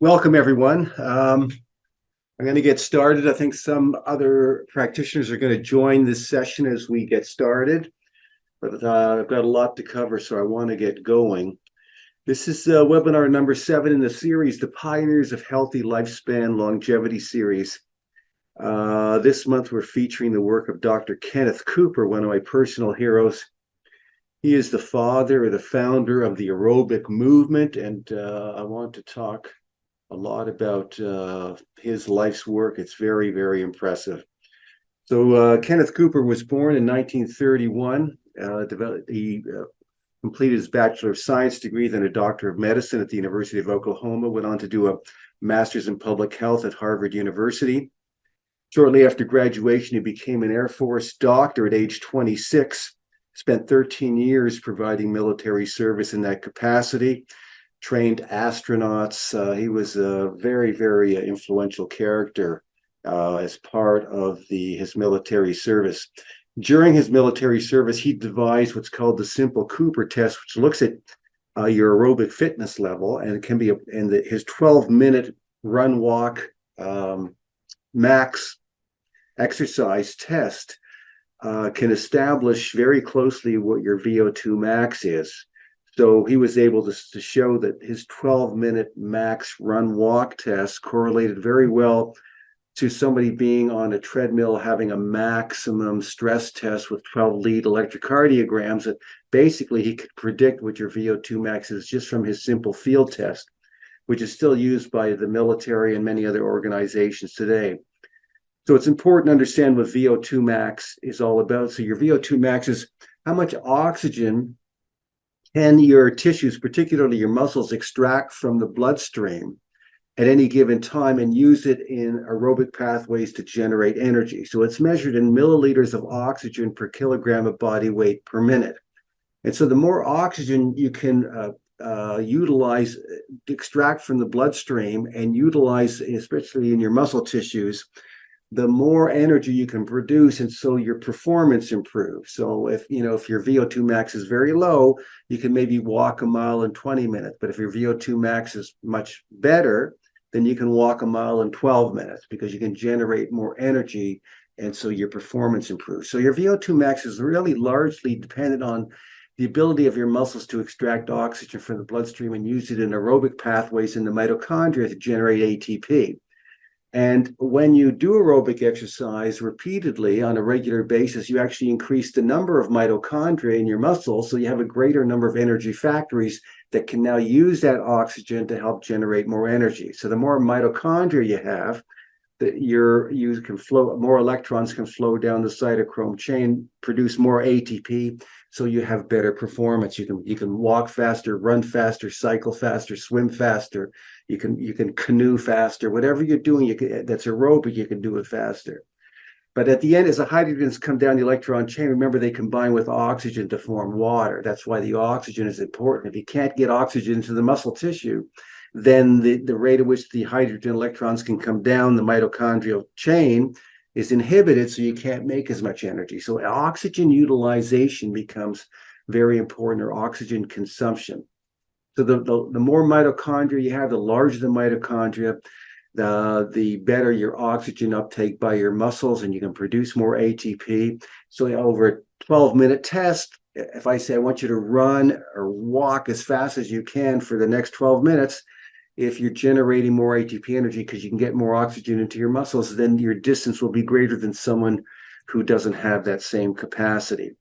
Welcome, everyone. I'm going to get started. I think some other practitioners are going to join this session as we get started, but I've got a lot to cover, so I want to get going. This is webinar number 7 in the series, the Pioneers of Healthy Lifespan Longevity series. This month, we're featuring the work of Dr. Kenneth Cooper, one of my personal heroes. He is the father or the founder of the aerobic movement, and I want to talk a lot about his life's work. It's very, very impressive. So Kenneth Cooper was born in 1931. He completed his Bachelor of Science degree, then a Doctor of Medicine at the University of Oklahoma, went on to do a Master's in Public Health at Harvard University. Shortly after graduation, he became an Air Force doctor at age 26, spent 13 years providing military service in that capacity, trained astronauts. He was a very, very influential character as part of his military service. During his military service, he devised what's called the Simple Cooper test, which looks at your aerobic fitness level, and it can be his 12-minute run walk max exercise test can establish very closely what your VO2 max is. So he was able to show that his 12-minute max run walk test correlated very well to somebody being on a treadmill having a maximum stress test with 12 lead electrocardiograms, that basically he could predict what your VO2 max is just from his simple field test, which is still used by the military and many other organizations today. So it's important to understand what VO2 max is all about. So your VO2 max is how much oxygen can your tissues, particularly your muscles, extract from the bloodstream at any given time and use it in aerobic pathways to generate energy. So it's measured in milliliters of oxygen per kilogram of body weight per minute. And so the more oxygen you can utilize, extract from the bloodstream and utilize, especially in your muscle tissues, the more energy you can produce, and so your performance improves. So if your VO2 max is very low, you can maybe walk a mile in 20 minutes. But if your VO2 max is much better, then you can walk a mile in 12 minutes because you can generate more energy, and so your performance improves. So your VO2 max is really largely dependent on the ability of your muscles to extract oxygen from the bloodstream and use it in aerobic pathways in the mitochondria to generate ATP. And when you do aerobic exercise repeatedly on a regular basis, you actually increase the number of mitochondria in your muscles. So you have a greater number of energy factories that can now use that oxygen to help generate more energy. So the more mitochondria you have, you can flow, more electrons can flow down the cytochrome chain, produce more ATP, so you have better performance. You can walk faster, run faster, cycle faster, swim faster. You can canoe faster. Whatever you're doing, that's aerobic, you can do it faster. But at the end, as the hydrogens come down the electron chain, remember they combine with oxygen to form water. That's why the oxygen is important. If you can't get oxygen into the muscle tissue, then the rate at which the hydrogen electrons can come down the mitochondrial chain is inhibited, so you can't make as much energy. So oxygen utilization becomes very important, or oxygen consumption. So the more mitochondria you have, the larger the mitochondria, the better your oxygen uptake by your muscles, and you can produce more ATP. So over a 12-minute test, if I say I want you to run or walk as fast as you can for the next 12 minutes, if you're generating more ATP energy because you can get more oxygen into your muscles, then your distance will be greater than someone who doesn't have that same capacity.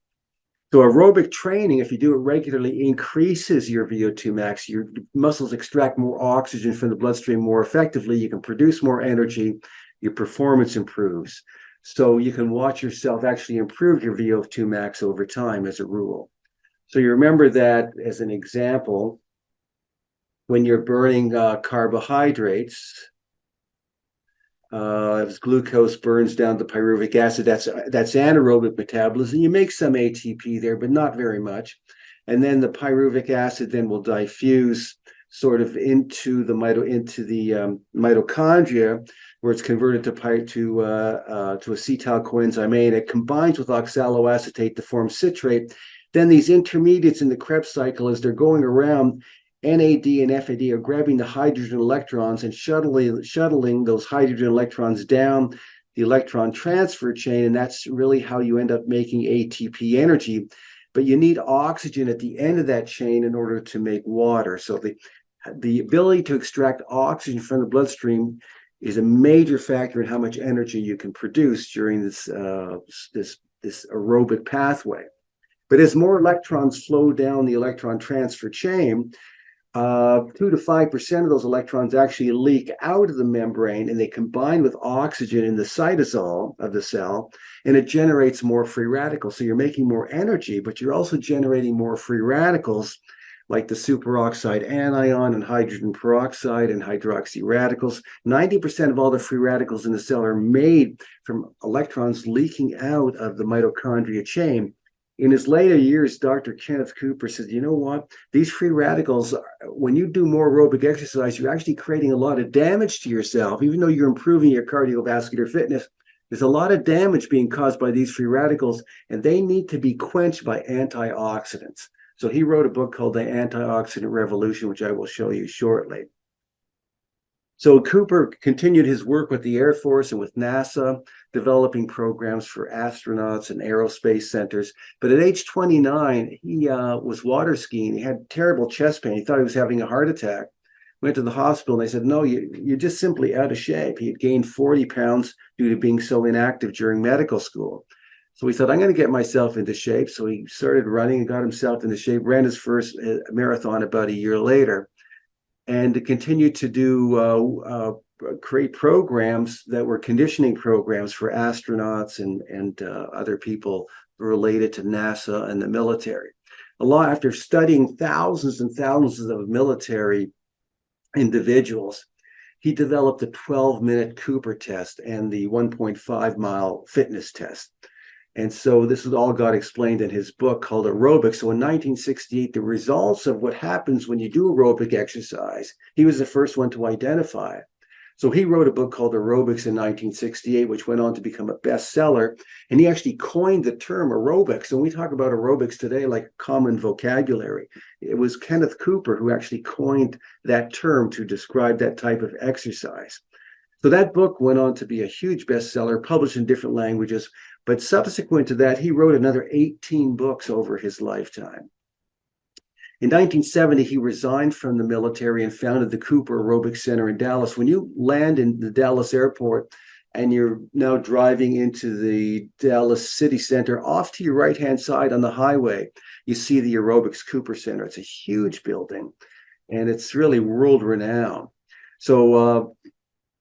So aerobic training, if you do it regularly, increases your VO2 max. Your muscles extract more oxygen from the bloodstream more effectively. You can produce more energy. Your performance improves. So you can watch yourself actually improve your VO2 max over time as a rule. So you remember that as an example, when you're burning carbohydrates, as glucose burns down the pyruvic acid, that's anaerobic metabolism. You make some ATP there, but not very much. And then the pyruvic acid then will diffuse sort of into the mitochondria, where it's converted to acetyl coenzyme A, and it combines with oxaloacetate to form citrate. Then these intermediates in the Krebs cycle, as they're going around, NAD and FAD are grabbing the hydrogen electrons and shuttling those hydrogen electrons down the electron transfer chain, and that's really how you end up making ATP energy. But you need oxygen at the end of that chain in order to make water. So the ability to extract oxygen from the bloodstream is a major factor in how much energy you can produce during this aerobic pathway. But as more electrons flow down the electron transfer chain, 2 to 5% of those electrons actually leak out of the membrane, and they combine with oxygen in the cytosol of the cell, and it generates more free radicals. So you're making more energy, but you're also generating more free radicals, like the superoxide anion and hydrogen peroxide and hydroxy radicals. 90% of all the free radicals in the cell are made from electrons leaking out of the mitochondria chain. In his later years, Dr. Kenneth Cooper says, you know what? These free radicals, when you do more aerobic exercise, you're actually creating a lot of damage to yourself. Even though you're improving your cardiovascular fitness, there's a lot of damage being caused by these free radicals, and they need to be quenched by antioxidants. So he wrote a book called The Antioxidant Revolution, which I will show you shortly. So Cooper continued his work with the Air Force and with NASA, developing programs for astronauts and aerospace centers. But at age 29, he was water skiing. He had terrible chest pain. He thought he was having a heart attack. Went to the hospital, and they said, no, you're just simply out of shape. He had gained 40 pounds due to being so inactive during medical school. So he said, I'm going to get myself into shape. So he started running and got himself into shape, ran his first marathon about a year later, and to continue to do create programs that were conditioning programs for astronauts and other people related to NASA and the military. After studying thousands and thousands of military individuals, he developed the 12-minute Cooper test and the 1.5-mile fitness test. And so this all got explained in his book called Aerobics. So in 1968, the results of what happens when you do aerobic exercise, he was the first one to identify. So he wrote a book called Aerobics in 1968, which went on to become a bestseller. And he actually coined the term aerobics. And we talk about aerobics today like common vocabulary. It was Kenneth Cooper who actually coined that term to describe that type of exercise. So that book went on to be a huge bestseller, published in different languages. But subsequent to that, he wrote another 18 books over his lifetime. In 1970, he resigned from the military and founded the Cooper Aerobics Center in Dallas. When you land in the Dallas airport and you're now driving into the Dallas city center, off to your right-hand side on the highway, you see the Aerobics Cooper Center. It's a huge building, and it's really world-renowned. So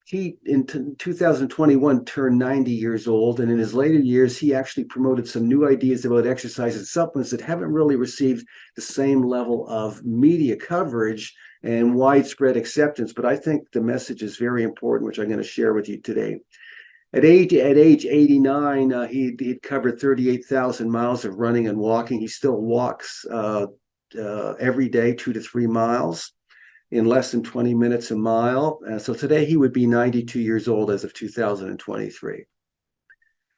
he, in 2021, turned 90 years old, and in his later years, he actually promoted some new ideas about exercise and supplements that haven't really received the same level of media coverage and widespread acceptance. But I think the message is very important, which I'm going to share with you today. At age 89, he'd covered 38,000 miles of running and walking. He still walks every day, 2 to 3 miles. In less than 20 minutes a mile. So today he would be 92 years old as of 2023.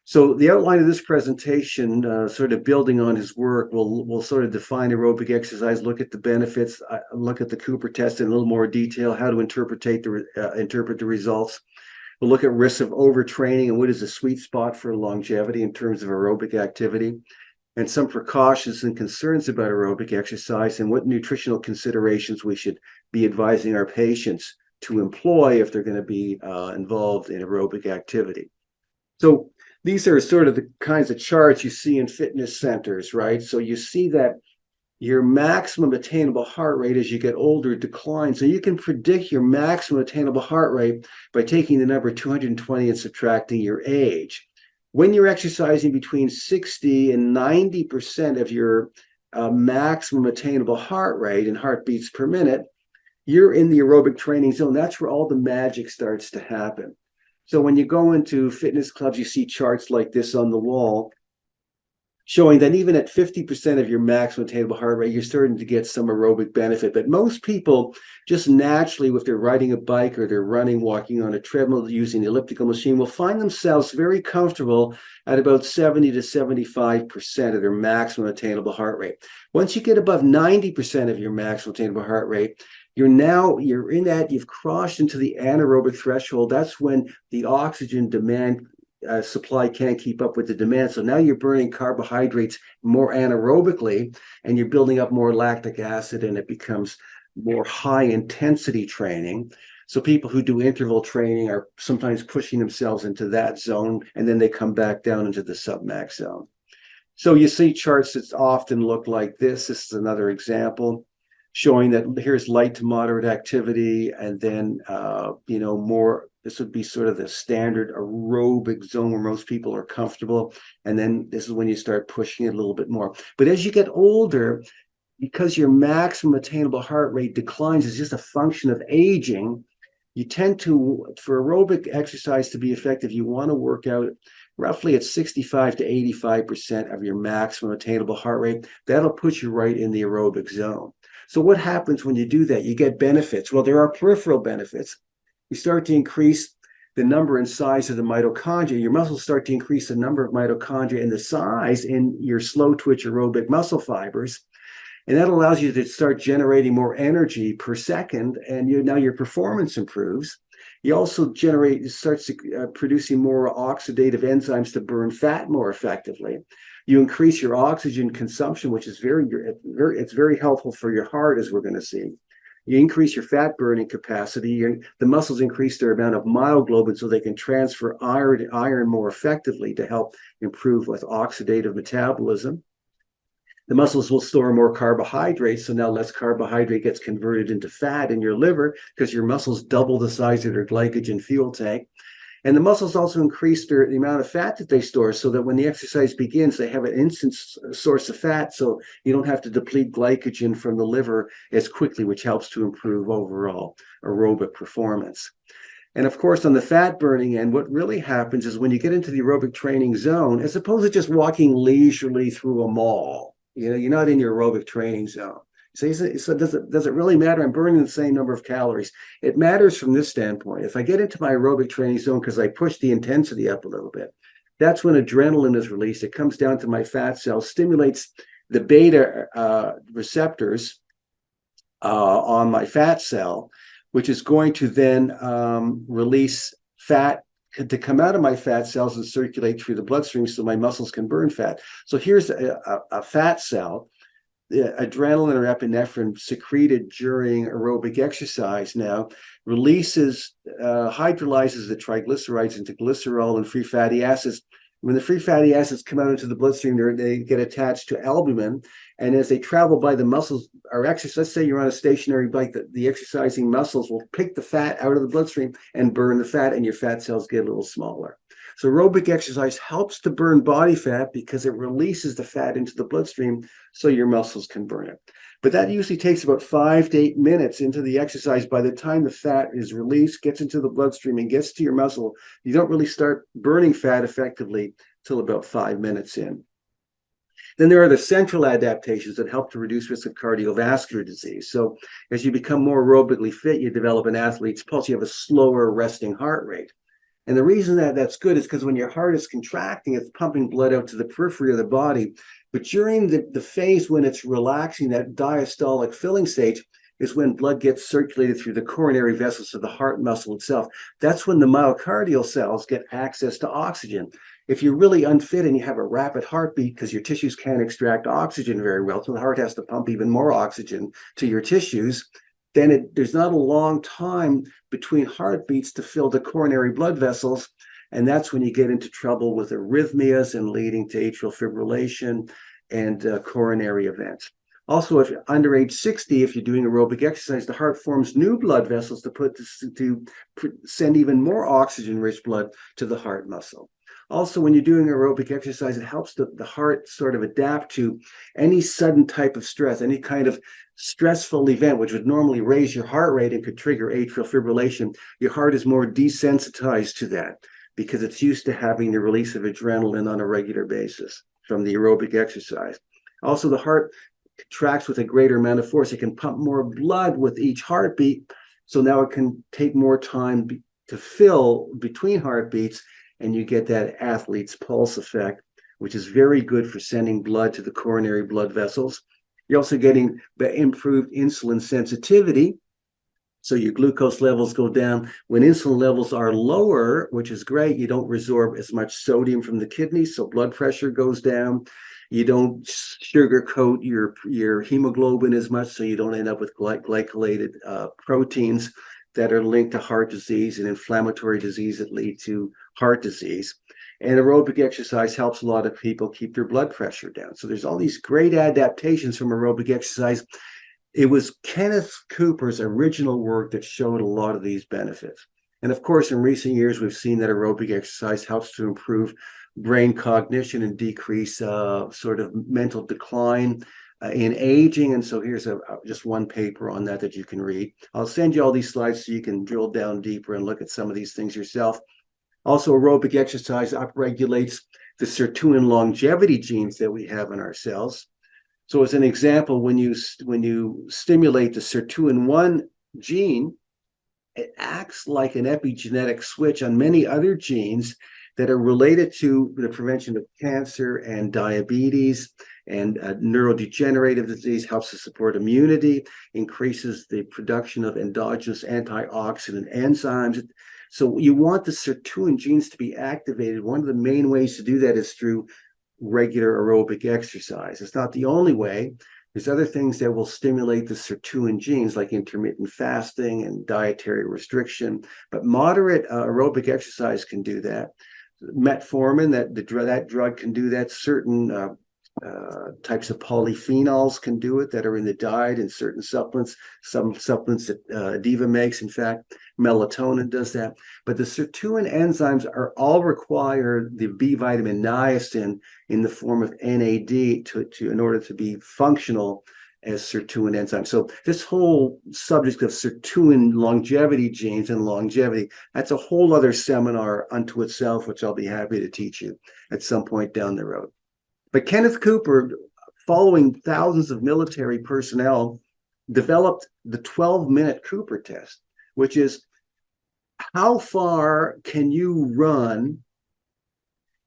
So the outline of this presentation, sort of building on his work, will sort of define aerobic exercise, look at the benefits, look at the Cooper test in a little more detail, how to interpret the results. We'll look at risks of overtraining and what is the sweet spot for longevity in terms of aerobic activity, and some precautions and concerns about aerobic exercise, and what nutritional considerations we should be advising our patients to employ if they're going to be involved in aerobic activity. So these are sort of the kinds of charts you see in fitness centers, right? So you see that your maximum attainable heart rate as you get older declines. So you can predict your maximum attainable heart rate by taking the number 220 and subtracting your age. When you're exercising between 60 and 90% of your maximum attainable heart rate in heartbeats per minute, you're in the aerobic training zone. That's where all the magic starts to happen. So when you go into fitness clubs, you see charts like this on the wall showing that even at 50% of your maximum attainable heart rate, you're starting to get some aerobic benefit. But most people just naturally, if they're riding a bike or they're running, walking on a treadmill, using the elliptical machine, will find themselves very comfortable at about 70 to 75% of their maximum attainable heart rate. Once you get above 90% of your maximum attainable heart rate, you're in that, you've crossed into the anaerobic threshold. That's when the oxygen demand supply can't keep up with the demand. So now you're burning carbohydrates more anaerobically, and you're building up more lactic acid, and it becomes more high intensity training. So people who do interval training are sometimes pushing themselves into that zone, and then they come back down into the submax zone. So you see charts that often look like this. This is another example showing that here's light to moderate activity, and then more. This would be sort of the standard aerobic zone where most people are comfortable, and then this is when you start pushing it a little bit more. But as you get older, because your maximum attainable heart rate declines as just a function of aging, you tend to, for aerobic exercise to be effective, you want to work out roughly at 65 to 85% of your maximum attainable heart rate. That'll put you right in the aerobic zone. So what happens when you do that? You get benefits. Well, there are peripheral benefits. You start to increase the number and size of the mitochondria. Your muscles start to increase the number of mitochondria and the size in your slow twitch aerobic muscle fibers. And that allows you to start generating more energy per second, and now your performance improves. You also starts producing more oxidative enzymes to burn fat more effectively. You increase your oxygen consumption, which is very helpful for your heart, as we're going to see. You increase your fat burning capacity, and the muscles increase their amount of myoglobin so they can transfer iron more effectively to help improve with oxidative metabolism. The muscles will store more carbohydrates, so now less carbohydrate gets converted into fat in your liver because your muscles double the size of their glycogen fuel tank. And the muscles also increase the amount of fat that they store so that when the exercise begins, they have an instant source of fat, so you don't have to deplete glycogen from the liver as quickly, which helps to improve overall aerobic performance. And of course, on the fat burning end, what really happens is when you get into the aerobic training zone, as opposed to just walking leisurely through a mall, you're not in your aerobic training zone. So does it really matter? I'm burning the same number of calories. It matters from this standpoint. If I get into my aerobic training zone because I push the intensity up a little bit, that's when adrenaline is released. It comes down to my fat cells, stimulates the beta receptors on my fat cell, which is going to then release fat to come out of my fat cells and circulate through the bloodstream so my muscles can burn fat. So here's a fat cell. The adrenaline or epinephrine secreted during aerobic exercise now hydrolyzes the triglycerides into glycerol and free fatty acids. When the free fatty acids come out into the bloodstream, they get attached to albumin. And as they travel by the muscles or exercise, let's say you're on a stationary bike, the exercising muscles will pick the fat out of the bloodstream and burn the fat, and your fat cells get a little smaller. So aerobic exercise helps to burn body fat because it releases the fat into the bloodstream so your muscles can burn it. But that usually takes about 5 to 8 minutes into the exercise. By the time the fat is released, gets into the bloodstream, and gets to your muscle, you don't really start burning fat effectively till about 5 minutes in. Then there are the central adaptations that help to reduce risk of cardiovascular disease. So as you become more aerobically fit, you develop an athlete's pulse. You have a slower resting heart rate. And the reason that that's good is because when your heart is contracting, it's pumping blood out to the periphery of the body. But during the phase when it's relaxing, that diastolic filling stage is when blood gets circulated through the coronary vessels of the heart muscle itself. That's when the myocardial cells get access to oxygen. If you're really unfit and you have a rapid heartbeat because your tissues can't extract oxygen very well, so the heart has to pump even more oxygen to your tissues, then there's not a long time between heartbeats to fill the coronary blood vessels. And that's when you get into trouble with arrhythmias and leading to atrial fibrillation and coronary events. Also, if you're under age 60, if you're doing aerobic exercise, the heart forms new blood vessels to send even more oxygen-rich blood to the heart muscle. Also, when you're doing aerobic exercise, it helps the heart sort of adapt to any sudden type of stress, any kind of stressful event, which would normally raise your heart rate and could trigger atrial fibrillation. Your heart is more desensitized to that because it's used to having the release of adrenaline on a regular basis. from the aerobic exercise. Also, the heart contracts with a greater amount of force. It can pump more blood with each heartbeat. So now it can take more time to fill between heartbeats, and you get that athlete's pulse effect, which is very good for sending blood to the coronary blood vessels. You're also getting improved insulin sensitivity. So your glucose levels go down. When insulin levels are lower, which is great, you don't resorb as much sodium from the kidneys, so blood pressure goes down. You don't sugarcoat your hemoglobin as much, so you don't end up with glycolated proteins that are linked to heart disease and inflammatory disease that lead to heart disease. And aerobic exercise helps a lot of people keep their blood pressure down. So there's all these great adaptations from aerobic exercise. It was Kenneth Cooper's original work that showed a lot of these benefits. And of course, in recent years, we've seen that aerobic exercise helps to improve brain cognition and decrease sort of mental decline in aging. And so here's just one paper on that you can read. I'll send you all these slides so you can drill down deeper and look at some of these things yourself. Also, aerobic exercise upregulates the sirtuin longevity genes that we have in our cells. So as an example, when you stimulate the sirtuin-1 gene, it acts like an epigenetic switch on many other genes that are related to the prevention of cancer and diabetes and neurodegenerative disease, helps to support immunity, increases the production of endogenous antioxidant enzymes. So you want the sirtuin genes to be activated. One of the main ways to do that is through regular aerobic exercise. It's not the only way. There's other things that will stimulate the sirtuin genes, like intermittent fasting and dietary restriction, but moderate aerobic exercise can do that. Metformin, that drug can do that. Certain types of polyphenols can do it that are in the diet and certain supplements. Some supplements that Diva makes, in fact, melatonin does that. But the sirtuin enzymes are all require the B vitamin niacin in the form of NAD in order to be functional as sirtuin enzymes. So this whole subject of sirtuin longevity genes and longevity, that's a whole other seminar unto itself, which I'll be happy to teach you at some point down the road. But Kenneth Cooper, following thousands of military personnel, developed the 12-minute Cooper test, which is how far can you run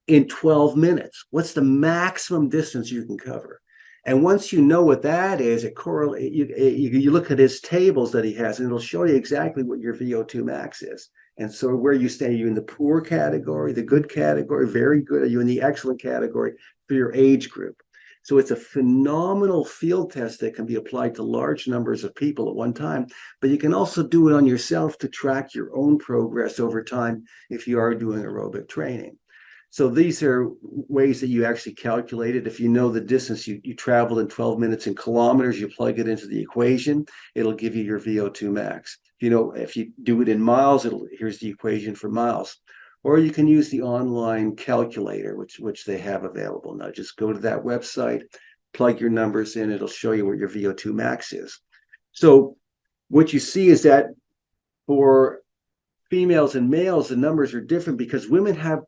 in 12 minutes? What's the maximum distance you can cover? And once you know what that is, it correlates. You look at his tables that he has, and it'll show you exactly what your VO2 max is. And so where you stay, are you in the poor category, the good category, very good? Are you in the excellent category for your age group? So it's a phenomenal field test that can be applied to large numbers of people at one time, but you can also do it on yourself to track your own progress over time if you are doing aerobic training. So these are ways that you actually calculate it. If you know the distance you traveled in 12 minutes in kilometers, you plug it into the equation, it'll give you your VO2 max. If you do it in miles, here's the equation for miles. Or you can use the online calculator, which they have available. Now just go to that website, plug your numbers in, it'll show you what your VO2 max is. So what you see is that for females and males, the numbers are different because women have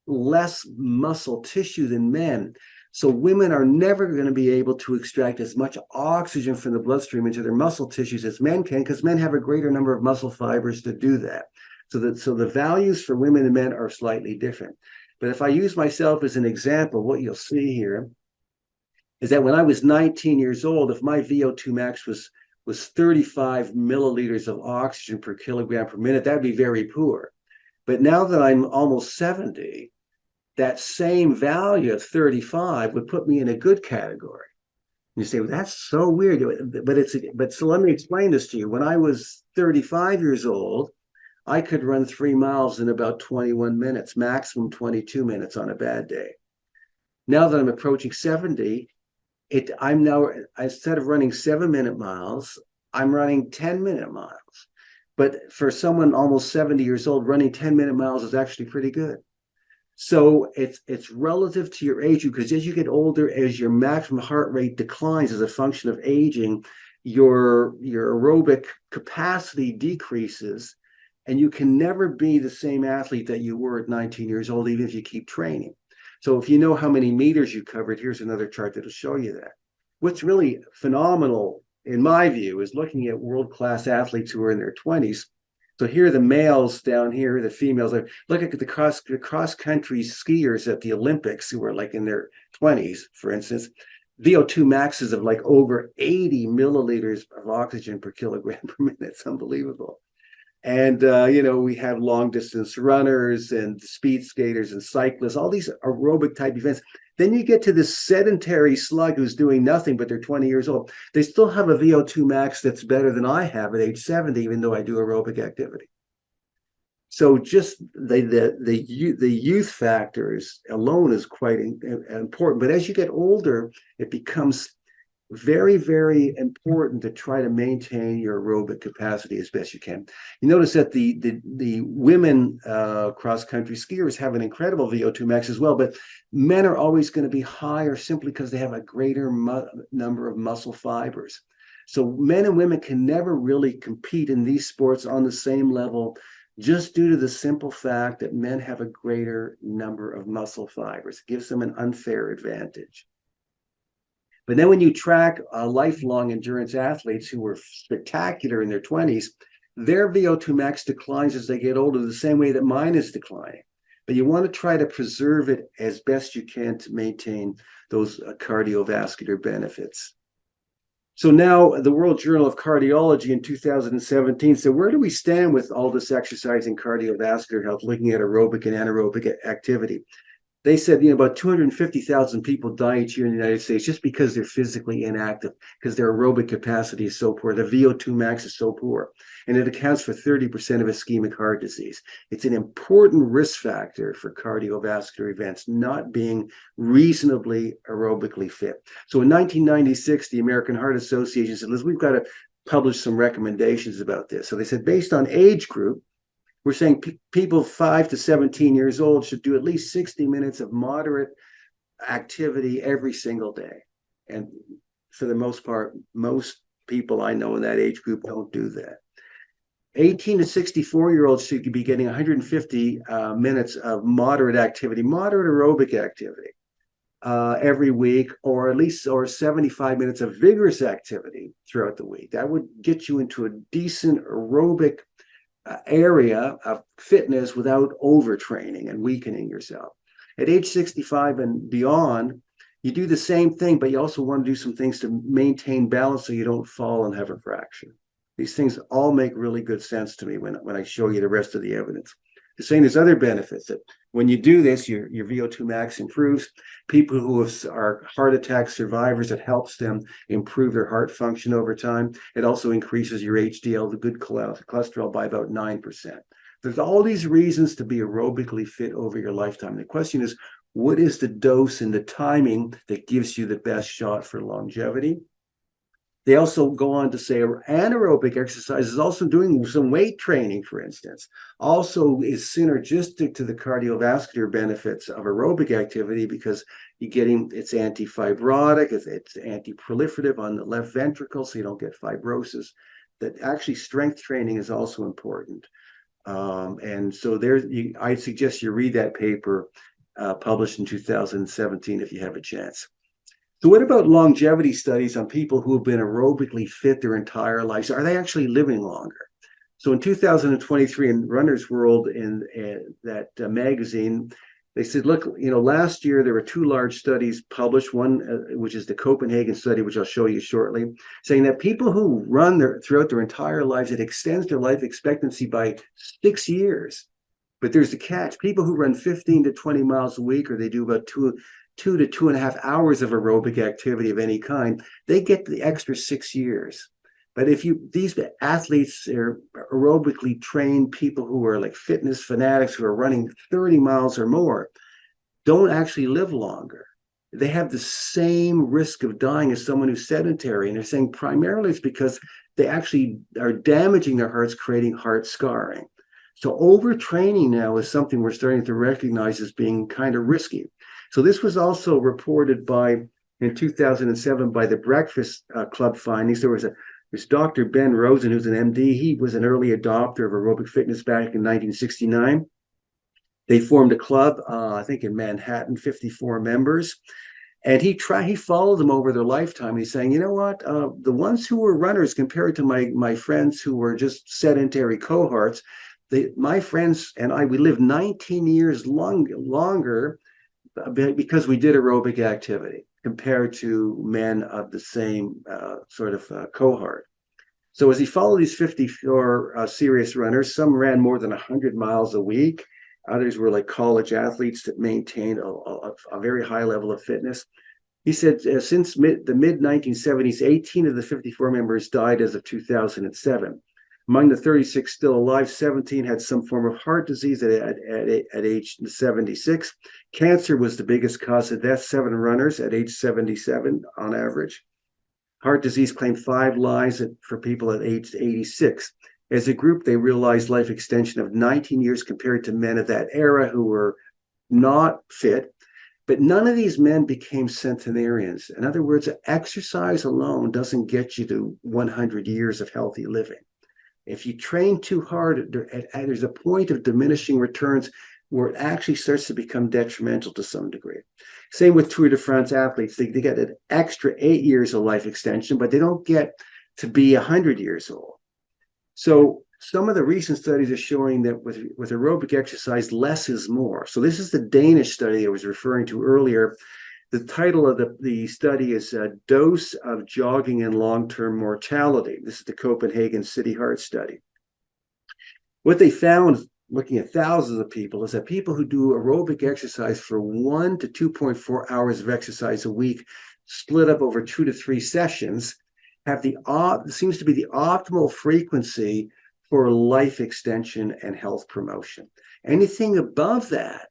less muscle tissue than men. So women are never going to be able to extract as much oxygen from the bloodstream into their muscle tissues as men can, because men have a greater number of muscle fibers to do that. So the values for women and men are slightly different. But if I use myself as an example, what you'll see here is that when I was 19 years old, if my VO2 max was 35 milliliters of oxygen per kilogram per minute, that'd be very poor. But now that I'm almost 70, that same value of 35 would put me in a good category. And you say, well, that's so weird. But so let me explain this to you. When I was 35 years old, I could run 3 miles in about 21 minutes, maximum 22 minutes on a bad day. Now that I'm approaching 70, I'm now, instead of running 7-minute miles, I'm running 10-minute miles. But for someone almost 70 years old, running 10-minute miles is actually pretty good. So it's relative to your age, because as you get older, as your maximum heart rate declines as a function of aging, your aerobic capacity decreases, and you can never be the same athlete that you were at 19 years old, even if you keep training. So if you know how many meters you covered, here's another chart that'll show you that. What's really phenomenal, in my view, is looking at world-class athletes who are in their 20s. So here are the males down here, the females. Look at the cross-country skiers at the Olympics who are like in their 20s, for instance. VO2 maxes of like over 80 milliliters of oxygen per kilogram per minute. It's unbelievable. And, we have long distance runners and speed skaters and cyclists, all these aerobic type events. Then you get to this sedentary slug who's doing nothing, but they're 20 years old. They still have a VO2 max that's better than I have at age 70, even though I do aerobic activity. So just the youth factors alone is quite important. But as you get older, it becomes very, very important to try to maintain your aerobic capacity as best you can. You notice that the women cross-country skiers have an incredible VO2 max as well, but men are always going to be higher simply because they have a greater number of muscle fibers. So men and women can never really compete in these sports on the same level, just due to the simple fact that men have a greater number of muscle fibers. It gives them an unfair advantage. But then when you track lifelong endurance athletes who were spectacular in their 20s, their VO2 max declines as they get older, the same way that mine is declining. But you want to try to preserve it as best you can to maintain those cardiovascular benefits. So now the World Journal of Cardiology in 2017 said, where do we stand with all this exercise in cardiovascular health, looking at aerobic and anaerobic activity? They said, about 250,000 people die each year in the United States just because they're physically inactive, because their aerobic capacity is so poor. The VO2 max is so poor, and it accounts for 30% of ischemic heart disease. It's an important risk factor for cardiovascular events, not being reasonably aerobically fit. So in 1996, the American Heart Association said, listen, we've got to publish some recommendations about this. So they said, based on age group, we're saying people 5 to 17 years old should do at least 60 minutes of moderate activity every single day. And for the most part, most people I know in that age group don't do that. 18 to 64-year-olds should be getting 150 minutes of moderate activity, moderate aerobic activity every week, or 75 minutes of vigorous activity throughout the week. That would get you into a decent aerobic area of fitness without overtraining and weakening yourself. At age 65 and beyond, you do the same thing, but you also want to do some things to maintain balance so you don't fall and have a fracture. These things all make really good sense to me when I show you the rest of the evidence. The same, there's other benefits that when you do this, your VO2 max improves. People who are heart attack survivors, it helps them improve their heart function over time. It also increases your HDL, the good cholesterol, by about 9%. There's all these reasons to be aerobically fit over your lifetime. The question is, what is the dose and the timing that gives you the best shot for longevity? They also go on to say anaerobic exercise is also doing some weight training, for instance, also is synergistic to the cardiovascular benefits of aerobic activity because it's anti-fibrotic, it's anti-proliferative on the left ventricle, so you don't get fibrosis. That actually strength training is also important. And so I suggest you read that paper published in 2017 if you have a chance. So what about longevity studies on people who have been aerobically fit their entire lives? Are they actually living longer? So in 2023 in Runner's World, in that magazine, they said, look, last year there were 2 large studies published, one which is the Copenhagen study, which I'll show you shortly, saying that people who run throughout their entire lives, it extends their life expectancy by 6 years. But there's the catch. People who run 15 to 20 miles a week, or they do about 2 to 2.5 hours of aerobic activity of any kind, they get the extra 6 years. But these athletes are aerobically trained people who are like fitness fanatics who are running 30 miles or more, don't actually live longer. They have the same risk of dying as someone who's sedentary. And they're saying primarily it's because they actually are damaging their hearts, creating heart scarring. So overtraining now is something we're starting to recognize as being kind of risky. So this was also reported in 2007 by the Breakfast Club findings. There's Dr. Ben Rosen, who's an MD. He was an early adopter of aerobic fitness back in 1969. They formed a club, I think in Manhattan, 54 members. And he followed them over their lifetime. He's saying, you know what, the ones who were runners compared to my friends who were just sedentary cohorts, my friends and I, we lived 19 years longer because we did aerobic activity compared to men of the same sort of cohort. So as he followed these 54 serious runners, some ran more than 100 miles a week. Others were like college athletes that maintained a very high level of fitness. He said since the mid 1970s, 18 of the 54 members died as of 2007. Among the 36 still alive, 17 had some form of heart disease at age 76. Cancer was the biggest cause of death, 7 runners at age 77 on average. Heart disease claimed 5 lives for people at age 86. As a group, they realized life extension of 19 years compared to men of that era who were not fit. But none of these men became centenarians. In other words, exercise alone doesn't get you to 100 years of healthy living. If you train too hard, there's a point of diminishing returns where it actually starts to become detrimental to some degree. Same with Tour de France athletes. They get an extra 8 years of life extension, but they don't get to be 100 years old. So some of the recent studies are showing that with aerobic exercise, less is more. So this is the Danish study I was referring to earlier. The title of the study is Dose of Jogging and Long-Term Mortality. This is the Copenhagen City Heart Study. What they found, looking at thousands of people, is that people who do aerobic exercise for 1 to 2.4 hours of exercise a week, split up over 2 to 3 sessions, have seems to be the optimal frequency for life extension and health promotion. Anything above that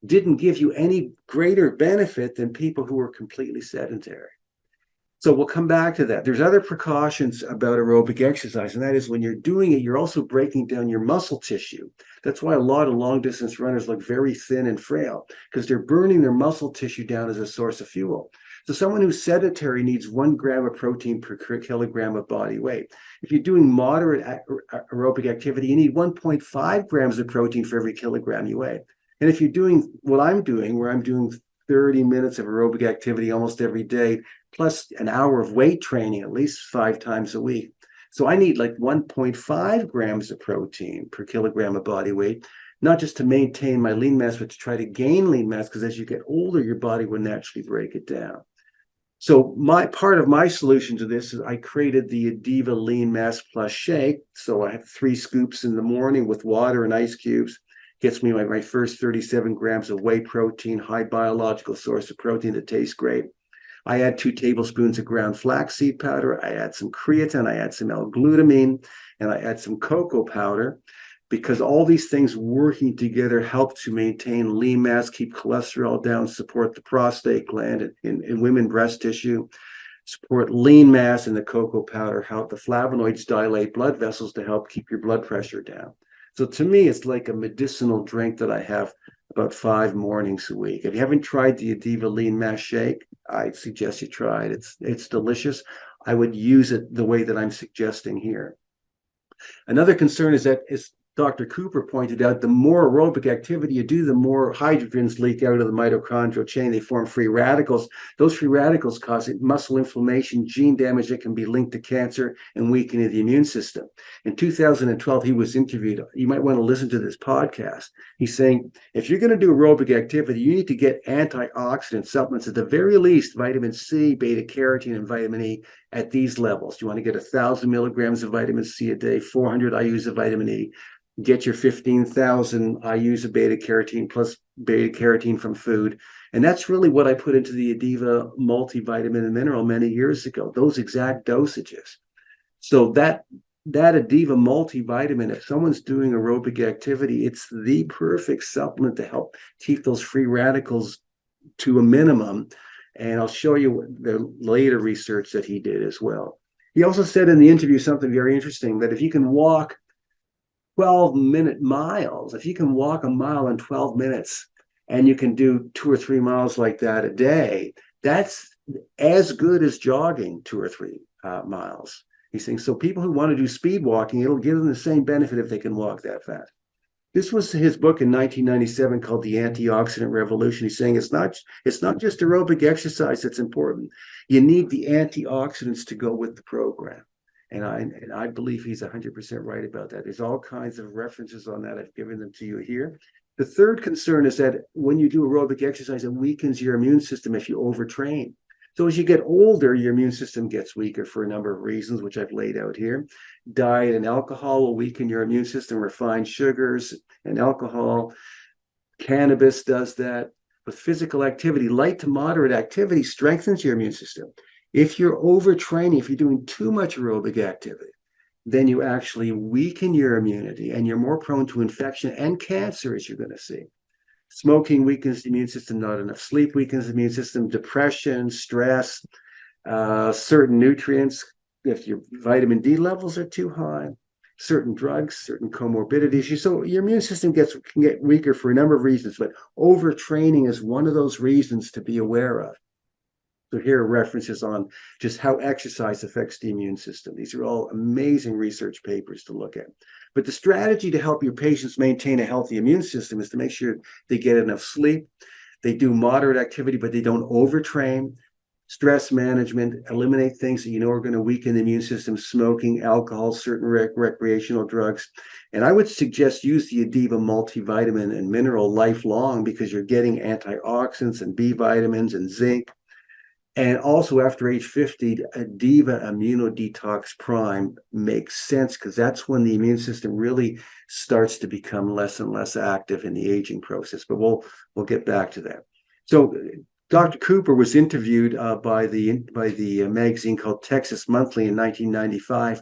didn't give you any greater benefit than people who were completely sedentary. So we'll come back to that. There's other precautions about aerobic exercise, and that is when you're doing it, you're also breaking down your muscle tissue. That's why a lot of long distance runners look very thin and frail, because they're burning their muscle tissue down as a source of fuel. So someone who's sedentary needs 1 gram of protein per kilogram of body weight. If you're doing moderate aerobic activity, you need 1.5 grams of protein for every kilogram you weigh. And if you're doing what I'm doing, where I'm doing 30 minutes of aerobic activity almost every day, plus an hour of weight training at least 5 times a week. So I need like 1.5 grams of protein per kilogram of body weight, not just to maintain my lean mass, but to try to gain lean mass, because as you get older, your body will naturally break it down. So part of my solution to this is I created the Adiva Lean Mass Plus Shake. So I have 3 scoops in the morning with water and ice cubes. Gets me my first 37 grams of whey protein, high biological source of protein that tastes great. I add 2 tablespoons of ground flaxseed powder. I add some creatine. I add some L-glutamine, and I add some cocoa powder, because all these things working together help to maintain lean mass, keep cholesterol down, support the prostate gland in women breast tissue, support lean mass, and the cocoa powder help the flavonoids dilate blood vessels to help keep your blood pressure down. So to me, it's like a medicinal drink that I have about 5 mornings a week. If you haven't tried the Adiva Lean Mass Shake, I suggest you try it. It's delicious. I would use it the way that I'm suggesting here. Another concern is that, as Dr. Cooper pointed out, the more aerobic activity you do, the more hydrogens leak out of the mitochondrial chain. They form free radicals. Those free radicals cause muscle inflammation, gene damage that can be linked to cancer and weakening the immune system. In 2012, he was interviewed. You might want to listen to this podcast. He's saying, if you're going to do aerobic activity, you need to get antioxidant supplements, at the very least, vitamin C, beta carotene, and vitamin E at these levels. You want to get 1,000 milligrams of vitamin C a day, 400 IUs of vitamin E. Get your 15,000 IUs of beta carotene plus beta carotene from food. And that's really what I put into the Adiva multivitamin and mineral many years ago, those exact dosages. So that Adiva multivitamin, if someone's doing aerobic activity, it's the perfect supplement to help keep those free radicals to a minimum. And I'll show you the later research that he did as well. He also said in the interview something very interesting, that if you can walk 12-minute miles, if you can walk a mile in 12 minutes and you can do 2 or 3 miles like that a day, that's as good as jogging 2 or 3 miles. He's saying, so people who want to do speed walking, it'll give them the same benefit if they can walk that fast. This was his book in 1997 called The Antioxidant Revolution. He's saying it's not just aerobic exercise that's important. You need the antioxidants to go with the program. And I believe he's 100% right about that. There's all kinds of references on that. I've given them to you here. The third concern is that when you do aerobic exercise, it weakens your immune system if you overtrain. So as you get older, your immune system gets weaker for a number of reasons, which I've laid out here. Diet and alcohol will weaken your immune system, refined sugars and alcohol. Cannabis does that. With physical activity, light to moderate activity strengthens your immune system. If you're overtraining, if you're doing too much aerobic activity, then you actually weaken your immunity and you're more prone to infection and cancer, as you're going to see. Smoking weakens the immune system, not enough sleep weakens the immune system, depression, stress, certain nutrients, if your vitamin D levels are too high, certain drugs, certain comorbidities. So your immune system can get weaker for a number of reasons, but overtraining is one of those reasons to be aware of. So here are references on just how exercise affects the immune system. These are all amazing research papers to look at. But the strategy to help your patients maintain a healthy immune system is to make sure they get enough sleep, they do moderate activity, but they don't overtrain, stress management, eliminate things that you know are going to weaken the immune system, smoking, alcohol, certain recreational drugs. And I would suggest use the Adiva multivitamin and mineral lifelong because you're getting antioxidants and B vitamins and zinc. And also after age 50, Adiva Immunodetox Prime makes sense because that's when the immune system really starts to become less and less active in the aging process. But we'll get back to that. So Dr. Cooper was interviewed by the magazine called Texas Monthly in 1995.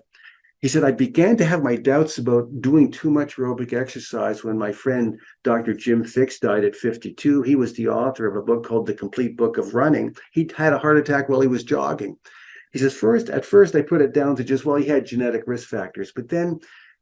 He said, I began to have my doubts about doing too much aerobic exercise when my friend Dr. Jim Fix died at 52. He was the author of a book called The Complete Book of Running. He had a heart attack while he was jogging. He says, at first I put it down to just, well, he had genetic risk factors, but then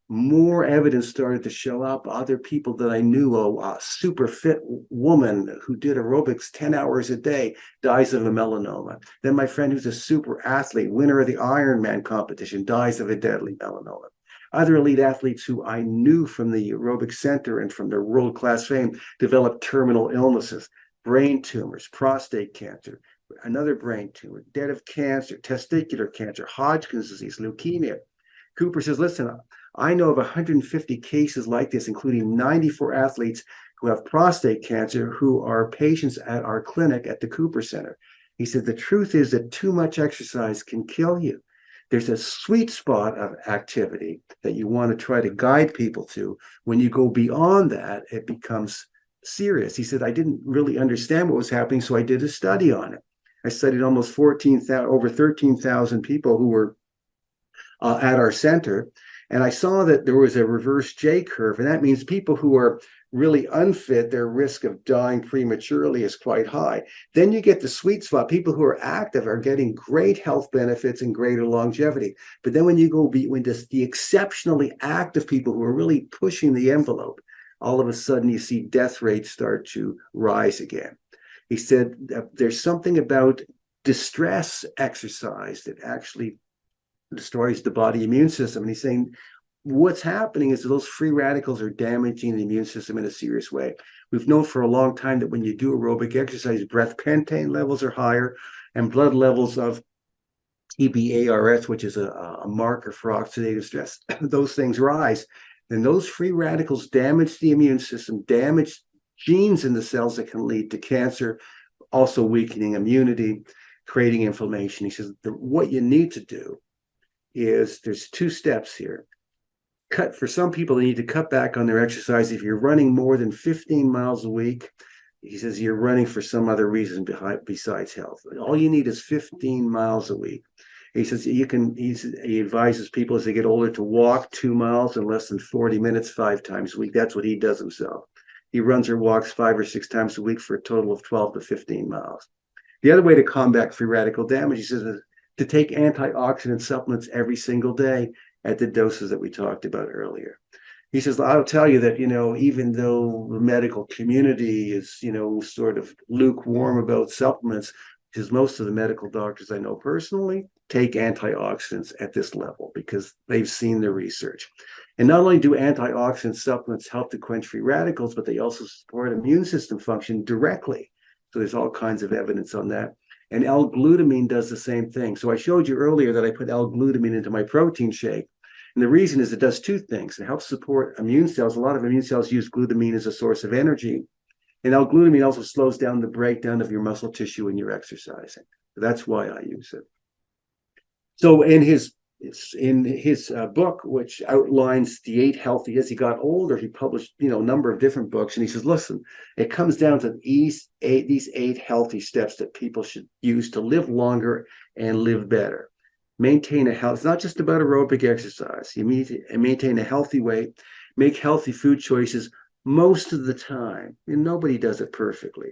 more evidence started to show up. Other people that I knew, a super fit woman who did aerobics 10 hours a day dies of a melanoma. Then my friend who's a super athlete, winner of the Ironman competition, dies of a deadly melanoma. Other elite athletes who I knew from the aerobic center and from their world-class fame developed terminal illnesses, brain tumors, prostate cancer, another brain tumor, death of cancer, testicular cancer, Hodgkin's disease, leukemia. Cooper says, listen, I know of 150 cases like this, including 94 athletes who have prostate cancer who are patients at our clinic at the Cooper Center. He said, the truth is that too much exercise can kill you. There's a sweet spot of activity that you want to try to guide people to. When you go beyond that, it becomes serious. He said, I didn't really understand what was happening, so I did a study on it. I studied almost over 13,000 people who were at our center. And I saw that there was a reverse J curve, and that means people who are really unfit, their risk of dying prematurely is quite high. Then you get the sweet spot. People who are active are getting great health benefits and greater longevity. But then when you go when the exceptionally active people who are really pushing the envelope, all of a sudden you see death rates start to rise again. He said there's something about distress exercise that actually destroys the body immune system. And he's saying what's happening is that those free radicals are damaging the immune system in a serious way. We've known for a long time that when you do aerobic exercise, breath pentane levels are higher and blood levels of TBARS, which is a marker for oxidative stress, those things rise. And those free radicals damage the immune system, damage genes in the cells that can lead to cancer, also weakening immunity, creating inflammation. He says what you need to do is there's two steps here. For some people, they need to cut back on their exercise. If you're running more than 15 miles a week, he says you're running for some other reason besides health. All you need is 15 miles a week. He says he advises people as they get older to walk 2 miles in less than 40 minutes 5 times a week. That's what he does himself. He runs or walks 5 or 6 times a week for a total of 12 to 15 miles. The other way to combat free radical damage, he says, is to take antioxidant supplements every single day at the doses that we talked about earlier. He says, I'll tell you that, even though the medical community is, sort of lukewarm about supplements, because most of the medical doctors I know personally take antioxidants at this level because they've seen the research. And not only do antioxidant supplements help to quench free radicals, but they also support immune system function directly. So there's all kinds of evidence on that. And L-glutamine does the same thing. So I showed you earlier that I put L-glutamine into my protein shake. And the reason is it does two things. It helps support immune cells. A lot of immune cells use glutamine as a source of energy. And L-glutamine also slows down the breakdown of your muscle tissue when you're exercising. That's why I use it. So in his book, which outlines the 8 healthy, as he got older, he published a number of different books, and he says, listen, it comes down to these eight healthy steps that people should use to live longer and live better. Maintain a health. It's not just about aerobic exercise. You need to maintain a healthy weight, make healthy food choices most of the time, and nobody does it perfectly.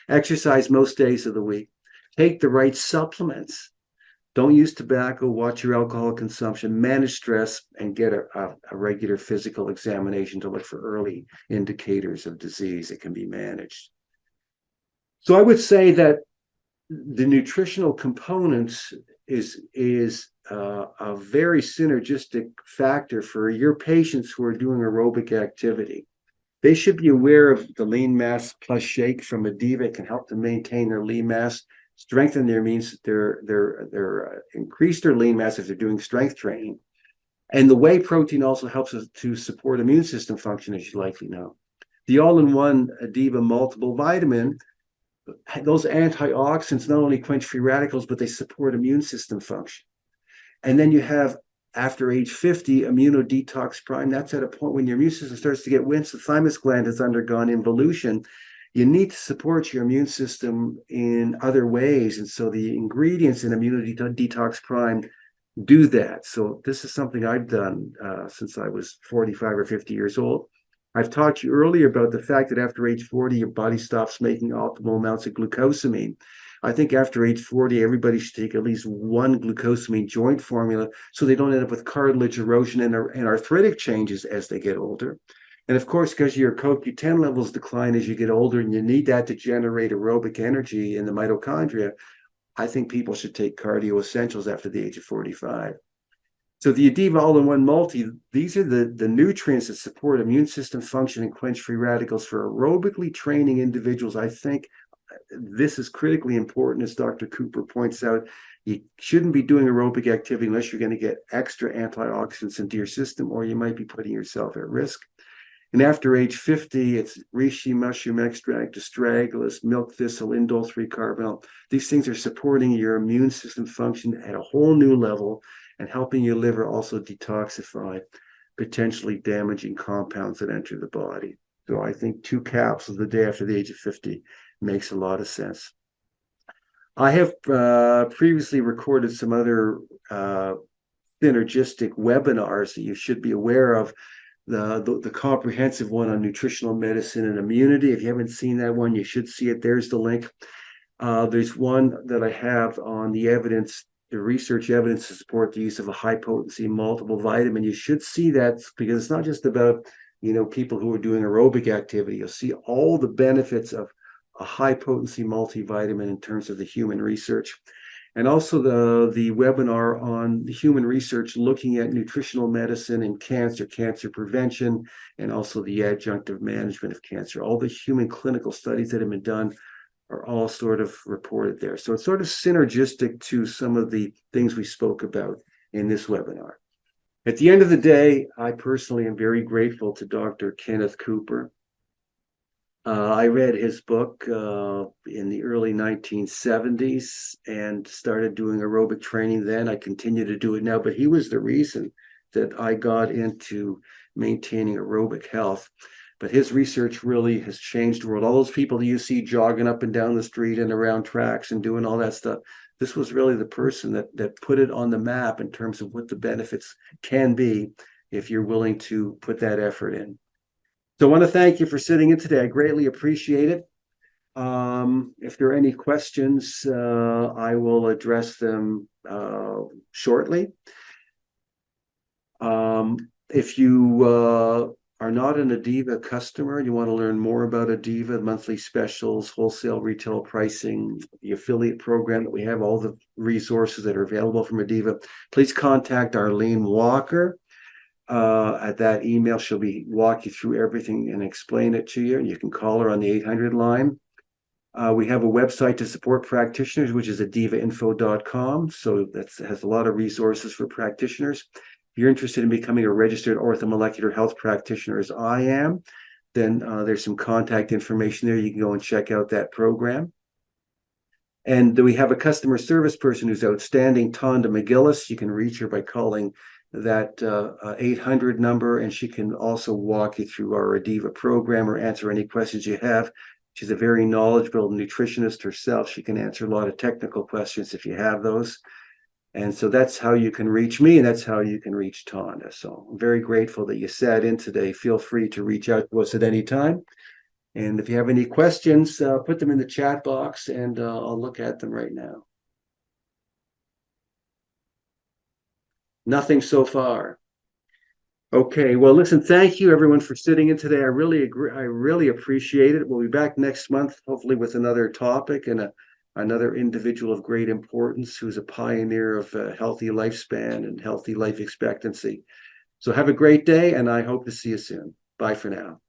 Exercise most days of the week. Take the right supplements. Don't use tobacco, watch your alcohol consumption, manage stress, and get a regular physical examination to look for early indicators of disease that can be managed. So I would say that the nutritional components is a very synergistic factor for your patients who are doing aerobic activity. They should be aware of the lean mass plus shake from Adiva. It can help them maintain their lean mass, strengthen their means increase their lean mass if they're doing strength training. And the whey protein also helps us to support immune system function, as you likely know. The all-in-one Adiva multiple vitamin, those antioxidants not only quench free radicals, but they support immune system function. And then you have, after age 50, immunodetox prime. That's at a point when your immune system starts to get wince. The thymus gland has undergone involution. You need to support your immune system in other ways. And so the ingredients in immunodetox prime do that. So this is something I've done since I was 45 or 50 years old. I've talked to you earlier about the fact that after age 40, your body stops making optimal amounts of glucosamine. I think after age 40, everybody should take at least one glucosamine joint formula so they don't end up with cartilage erosion and arthritic changes as they get older. And of course, because your CoQ10 levels decline as you get older and you need that to generate aerobic energy in the mitochondria, I think people should take cardio essentials after the age of 45. So the Adiva all-in-one multi, these are the nutrients that support immune system function and quench free radicals for aerobically training individuals. I think this is critically important, as Dr. Cooper points out. You shouldn't be doing aerobic activity unless you're going to get extra antioxidants into your system, or you might be putting yourself at risk. And after age 50, it's reishi mushroom extract, astragalus, milk thistle, indole-3 carbonyl. These things are supporting your immune system function at a whole new level and helping your liver also detoxify potentially damaging compounds that enter the body. So I think 2 capsules a day after the age of 50 makes a lot of sense. I have previously recorded some other synergistic webinars that you should be aware of. The comprehensive one on nutritional medicine and immunity. If you haven't seen that one, you should see it. There's the link. There's one that I have on the research evidence to support the use of a high potency multiple vitamin. You should see that because it's not just about people who are doing aerobic activity. You'll see all the benefits of a high potency multivitamin in terms of the human research. And also the webinar on the human research looking at nutritional medicine and cancer prevention, and also the adjunctive management of cancer. All the human clinical studies that have been done are all sort of reported there. So it's sort of synergistic to some of the things we spoke about in this webinar. At the end of the day, I personally am very grateful to Dr. Kenneth Cooper. I read his book in the early 1970s and started doing aerobic training then. I continue to do it now, but he was the reason that I got into maintaining aerobic health. But his research really has changed the world. All those people that you see jogging up and down the street and around tracks and doing all that stuff, this was really the person that put it on the map in terms of what the benefits can be if you're willing to put that effort in. So I want to thank you for sitting in today. I greatly appreciate it. If there are any questions, I will address them shortly. If you are not an Adiva customer, you want to learn more about Adiva, monthly specials, wholesale retail pricing, the affiliate program that we have, all the resources that are available from Adiva, please contact Arlene Walker. At that email, she'll walk you through everything and explain it to you. And you can call her on the 800 line. We have a website to support practitioners, which is adivainfo.com. So that has a lot of resources for practitioners. If you're interested in becoming a registered orthomolecular health practitioner, as I am, then there's some contact information there. You can go and check out that program. And we have a customer service person who's outstanding, Tonda McGillis. You can reach her by calling that 800 number, and she can also walk you through our Adiva program or answer any questions you have. She's a very knowledgeable nutritionist herself. She can answer a lot of technical questions if you have those. And so that's how you can reach me, and that's how you can reach Tonda. So I'm very grateful that you sat in today. Feel free to reach out to us at any time. And if you have any questions, put them in the chat box, and I'll look at them right now. Nothing so far. Okay, well, listen, thank you everyone for sitting in today. I really agree. I really appreciate it. We'll be back next month, hopefully with another topic and another individual of great importance who's a pioneer of a healthy lifespan and healthy life expectancy. So have a great day, and I hope to see you soon. Bye for now.